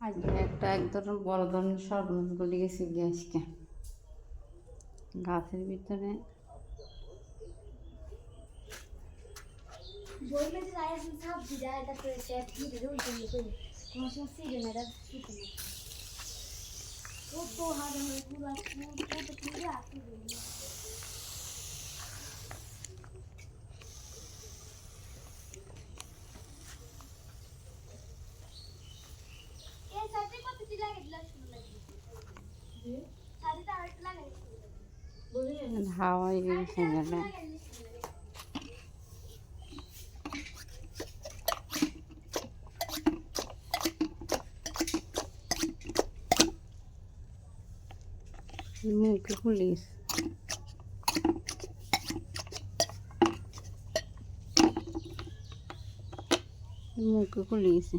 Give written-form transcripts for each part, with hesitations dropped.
আজকে একটা একদম বড় ধরনের সর্বনাশ ঘটে গেছে গিয়ে আজকে গাছের ভিতরে হাওয়াই গেছে গেলে মুখে খুলিস মুখে খুলিয়েছে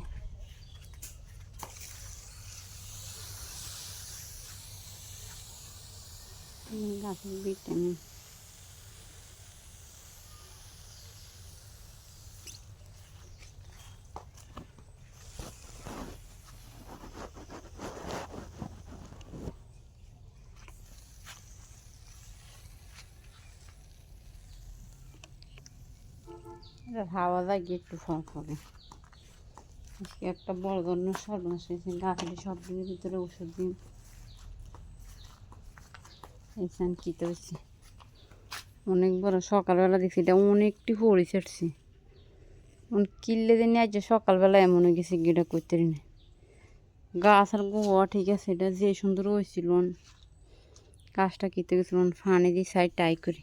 গাছের ভিটামিন হাওয়া লাগিয়ে একটু ফল করে আজকে একটা বড় ধরনের সর্বনাশ হয়েছে গাছের সব দিনের ভিতরে ওষুধ দিন এইখান কিতে হয়েছে অনেক বড় সকালবেলা দেখছি এটা অনেকটি পড়ে ছাড়ছি কিনলে দিন আজ সকালবেলা এমন হয়ে গেছে গিটা করতে না গাছ আর গোয়া ঠিক আছে এটা যে সুন্দর হয়েছিল কাজটা কিতে গেছিল ফানি দিয়ে সাইড টাই করি